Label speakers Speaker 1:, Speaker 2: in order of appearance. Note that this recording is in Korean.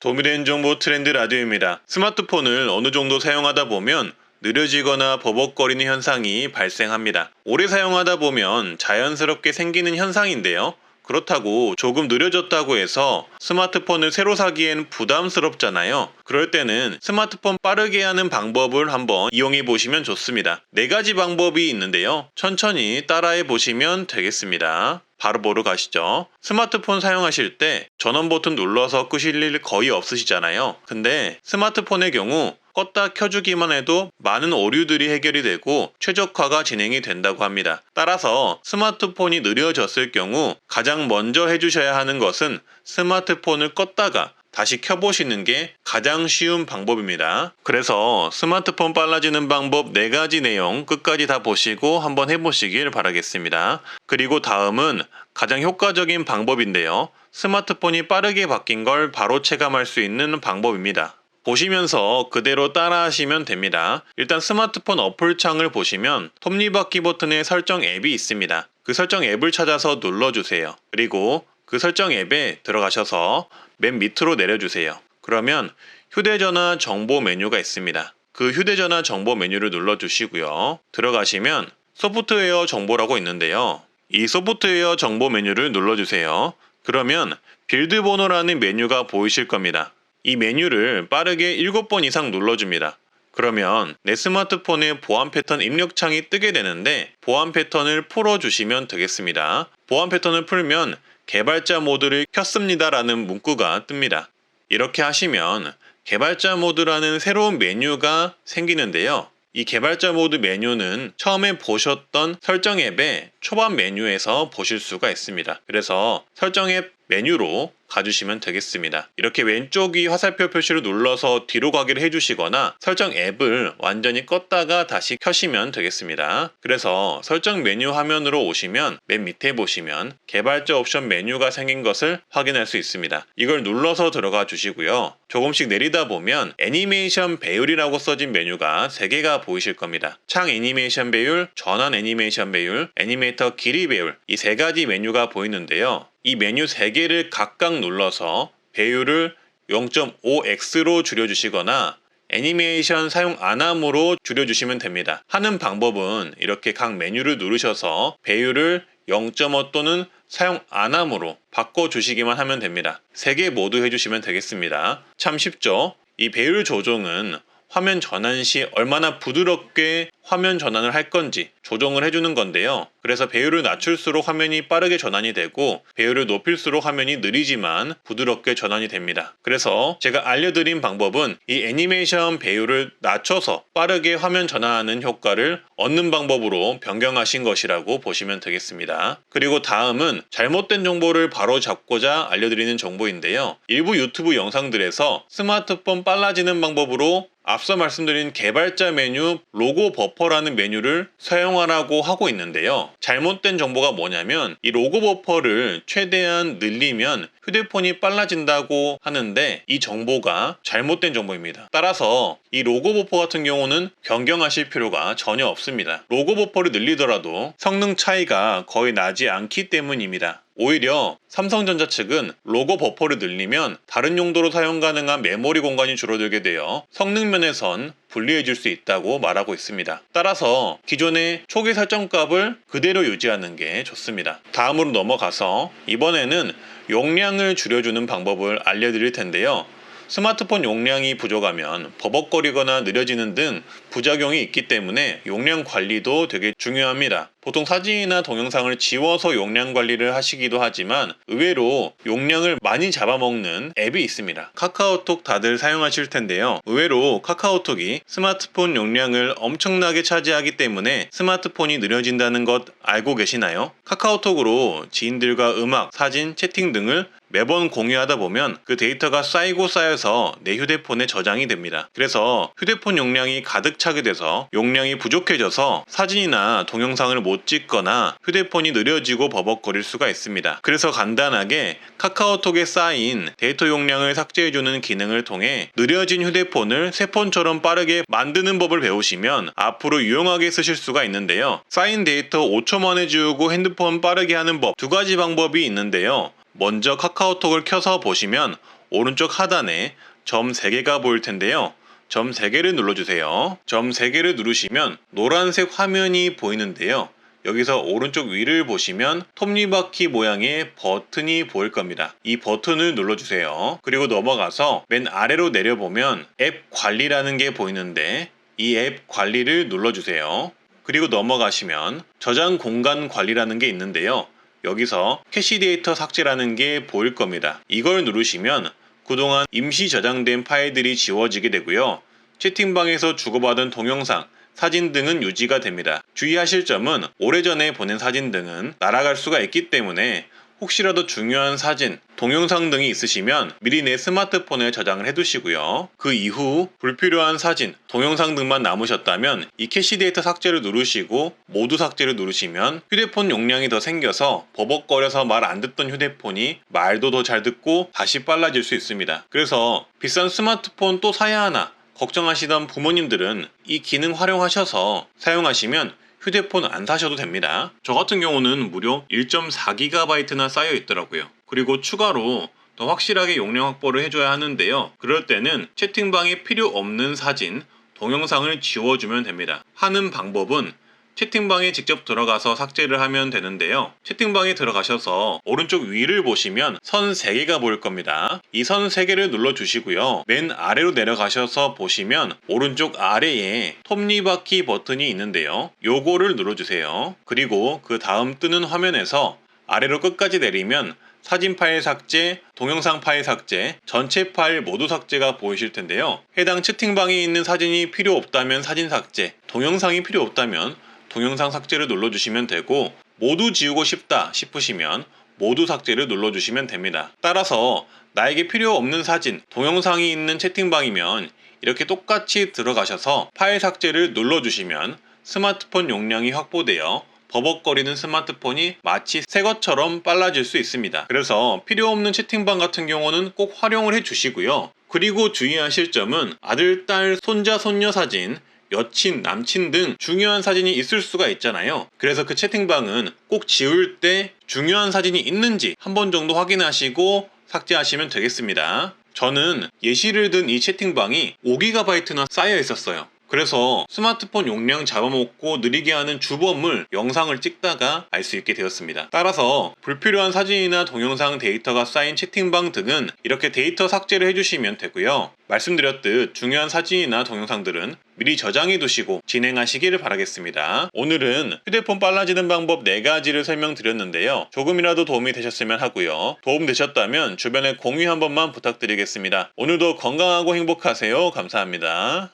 Speaker 1: 도움이 되는 정보 트렌드 라디오입니다. 스마트폰을 어느 정도 사용하다 보면 느려지거나 버벅거리는 현상이 발생합니다. 오래 사용하다 보면 자연스럽게 생기는 현상인데요. 그렇다고 조금 느려졌다고 해서 스마트폰을 새로 사기엔 부담스럽잖아요. 그럴 때는 스마트폰 빠르게 하는 방법을 한번 이용해 보시면 좋습니다. 4가지 방법이 있는데요. 천천히 따라해 보시면 되겠습니다. 바로 보러 가시죠. 스마트폰 사용하실 때 전원 버튼 눌러서 끄실 일 거의 없으시잖아요. 근데 스마트폰의 경우 껐다 켜주기만 해도 많은 오류들이 해결이 되고 최적화가 진행이 된다고 합니다. 따라서 스마트폰이 느려졌을 경우 가장 먼저 해주셔야 하는 것은 스마트폰을 껐다가 다시 켜보시는 게 가장 쉬운 방법입니다. 그래서 스마트폰 빨라지는 방법 4가지 내용 끝까지 다 보시고 한번 해보시길 바라겠습니다. 그리고 다음은 가장 효과적인 방법인데요. 스마트폰이 빠르게 바뀐 걸 바로 체감할 수 있는 방법입니다. 보시면서 그대로 따라하시면 됩니다. 일단 스마트폰 어플 창을 보시면 톱니바퀴 버튼에 설정 앱이 있습니다. 그 설정 앱을 찾아서 눌러주세요. 그리고 그 설정 앱에 들어가셔서 맨 밑으로 내려주세요. 그러면 휴대전화 정보 메뉴가 있습니다. 그 휴대전화 정보 메뉴를 눌러주시고요. 들어가시면 소프트웨어 정보라고 있는데요. 이 소프트웨어 정보 메뉴를 눌러주세요. 그러면 빌드 번호라는 메뉴가 보이실 겁니다. 이 메뉴를 빠르게 7번 이상 눌러줍니다. 그러면 내 스마트폰의 보안 패턴 입력창이 뜨게 되는데 보안 패턴을 풀어주시면 되겠습니다. 보안 패턴을 풀면 개발자 모드를 켰습니다 라는 문구가 뜹니다. 이렇게 하시면 개발자 모드라는 새로운 메뉴가 생기는데요. 이 개발자 모드 메뉴는 처음에 보셨던 설정 앱의 초반 메뉴에서 보실 수가 있습니다. 그래서 설정 앱 메뉴로 가주시면 되겠습니다. 이렇게 왼쪽 위 화살표 표시를 눌러서 뒤로 가기를 해주시거나 설정 앱을 완전히 껐다가 다시 켜시면 되겠습니다. 그래서 설정 메뉴 화면으로 오시면 맨 밑에 보시면 개발자 옵션 메뉴가 생긴 것을 확인할 수 있습니다. 이걸 눌러서 들어가 주시고요. 조금씩 내리다 보면 애니메이션 배율이라고 써진 메뉴가 3개가 보이실 겁니다. 창 애니메이션 배율, 전환 애니메이션 배율, 애니메이터 길이 배율 이 3가지 메뉴가 보이는데요. 이 메뉴 3개를 각각 눌러서 배율을 0.5x로 줄여주시거나 애니메이션 사용 안함으로 줄여주시면 됩니다. 하는 방법은 이렇게 각 메뉴를 누르셔서 배율을 0.5 또는 사용 안함으로 바꿔주시기만 하면 됩니다. 3개 모두 해주시면 되겠습니다. 참 쉽죠? 이 배율 조정은 화면 전환 시 얼마나 부드럽게 화면 전환을 할 건지 조정을 해주는 건데요. 그래서 배율을 낮출수록 화면이 빠르게 전환이 되고 배율을 높일수록 화면이 느리지만 부드럽게 전환이 됩니다. 그래서 제가 알려드린 방법은 이 애니메이션 배율을 낮춰서 빠르게 화면 전환하는 효과를 얻는 방법으로 변경하신 것이라고 보시면 되겠습니다. 그리고 다음은 잘못된 정보를 바로 잡고자 알려드리는 정보인데요. 일부 유튜브 영상들에서 스마트폰 빨라지는 방법으로 앞서 말씀드린 개발자 메뉴 로고 버퍼라는 메뉴를 사용하라고 하고 있는데요. 잘못된 정보가 뭐냐면 이 로고 버퍼를 최대한 늘리면 휴대폰이 빨라진다고 하는데 이 정보가 잘못된 정보입니다. 따라서 이 로고 버퍼 같은 경우는 변경하실 필요가 전혀 없습니다. 로고 버퍼를 늘리더라도 성능 차이가 거의 나지 않기 때문입니다. 오히려 삼성전자 측은 로고 버퍼를 늘리면 다른 용도로 사용 가능한 메모리 공간이 줄어들게 되어 성능 면에선 불리해질 수 있다고 말하고 있습니다. 따라서 기존의 초기 설정값을 그대로 유지하는 게 좋습니다. 다음으로 넘어가서 이번에는 용량을 줄여주는 방법을 알려드릴 텐데요. 스마트폰 용량이 부족하면 버벅거리거나 느려지는 등 부작용이 있기 때문에 용량 관리도 되게 중요합니다. 보통 사진이나 동영상을 지워서 용량 관리를 하시기도 하지만 의외로 용량을 많이 잡아먹는 앱이 있습니다. 카카오톡 다들 사용하실 텐데요. 의외로 카카오톡이 스마트폰 용량을 엄청나게 차지하기 때문에 스마트폰이 느려진다는 것 알고 계시나요? 카카오톡으로 지인들과 음악, 사진, 채팅 등을 매번 공유하다 보면 그 데이터가 쌓이고 쌓여서 내 휴대폰에 저장이 됩니다. 그래서 휴대폰 용량이 가득 차게 돼서 용량이 부족해져서 사진이나 동영상을 못 찍거나 휴대폰이 느려지고 버벅거릴 수가 있습니다. 그래서 간단하게 카카오톡에 쌓인 데이터 용량을 삭제해주는 기능을 통해 느려진 휴대폰을 새 폰처럼 빠르게 만드는 법을 배우시면 앞으로 유용하게 쓰실 수가 있는데요. 쌓인 데이터 5초 만에 지우고 핸드폰 빠르게 하는 법 2가지 방법이 있는데요. 먼저 카카오톡을 켜서 보시면 오른쪽 하단에 점 3개가 보일 텐데요. 점 3개를 눌러주세요. 점 3개를 누르시면 노란색 화면이 보이는데요. 여기서 오른쪽 위를 보시면 톱니바퀴 모양의 버튼이 보일 겁니다. 이 버튼을 눌러주세요. 그리고 넘어가서 맨 아래로 내려보면 앱 관리라는 게 보이는데 이 앱 관리를 눌러주세요. 그리고 넘어가시면 저장 공간 관리라는 게 있는데요. 여기서 캐시 데이터 삭제라는 게 보일 겁니다. 이걸 누르시면 그동안 임시 저장된 파일들이 지워지게 되고요. 채팅방에서 주고받은 동영상, 사진 등은 유지가 됩니다. 주의하실 점은 오래전에 보낸 사진 등은 날아갈 수가 있기 때문에 혹시라도 중요한 사진, 동영상 등이 있으시면 미리 내 스마트폰에 저장을 해두시고요. 그 이후 불필요한 사진, 동영상 등만 남으셨다면 이 캐시 데이터 삭제를 누르시고 모두 삭제를 누르시면 휴대폰 용량이 더 생겨서 버벅거려서 말 안 듣던 휴대폰이 말도 더 잘 듣고 다시 빨라질 수 있습니다. 그래서 비싼 스마트폰 또 사야 하나 걱정하시던 부모님들은 이 기능 활용하셔서 사용하시면 휴대폰 안 사셔도 됩니다. 저 같은 경우는 무려 1.4GB나 쌓여 있더라고요. 그리고 추가로 더 확실하게 용량 확보를 해줘야 하는데요. 그럴 때는 채팅방에 필요 없는 사진, 동영상을 지워주면 됩니다. 하는 방법은 채팅방에 직접 들어가서 삭제를 하면 되는데요. 채팅방에 들어가셔서 오른쪽 위를 보시면 선 3개가 보일 겁니다. 이 선 3개를 눌러주시고요. 맨 아래로 내려가셔서 보시면 오른쪽 아래에 톱니바퀴 버튼이 있는데요. 요거를 눌러주세요. 그리고 그 다음 뜨는 화면에서 아래로 끝까지 내리면 사진 파일 삭제, 동영상 파일 삭제, 전체 파일 모두 삭제가 보이실 텐데요. 해당 채팅방에 있는 사진이 필요 없다면 사진 삭제, 동영상이 필요 없다면 동영상 삭제를 눌러주시면 되고 모두 지우고 싶다 싶으시면 모두 삭제를 눌러주시면 됩니다. 따라서 나에게 필요 없는 사진, 동영상이 있는 채팅방이면 이렇게 똑같이 들어가셔서 파일 삭제를 눌러주시면 스마트폰 용량이 확보되어 버벅거리는 스마트폰이 마치 새 것처럼 빨라질 수 있습니다. 그래서 필요 없는 채팅방 같은 경우는 꼭 활용을 해주시고요. 그리고 주의하실 점은 아들, 딸, 손자, 손녀 사진, 여친, 남친 등 중요한 사진이 있을 수가 있잖아요. 그래서 그 채팅방은 꼭 지울 때 중요한 사진이 있는지 한 번 정도 확인하시고 삭제하시면 되겠습니다. 저는 예시를 든 이 채팅방이 5GB나 쌓여 있었어요. 그래서 스마트폰 용량 잡아먹고 느리게 하는 주범을 영상을 찍다가 알 수 있게 되었습니다. 따라서 불필요한 사진이나 동영상 데이터가 쌓인 채팅방 등은 이렇게 데이터 삭제를 해주시면 되고요. 말씀드렸듯 중요한 사진이나 동영상들은 미리 저장해 두시고 진행하시기를 바라겠습니다. 오늘은 휴대폰 빨라지는 방법 4가지를 설명드렸는데요. 조금이라도 도움이 되셨으면 하고요. 도움 되셨다면 주변에 공유 한 번만 부탁드리겠습니다. 오늘도 건강하고 행복하세요. 감사합니다.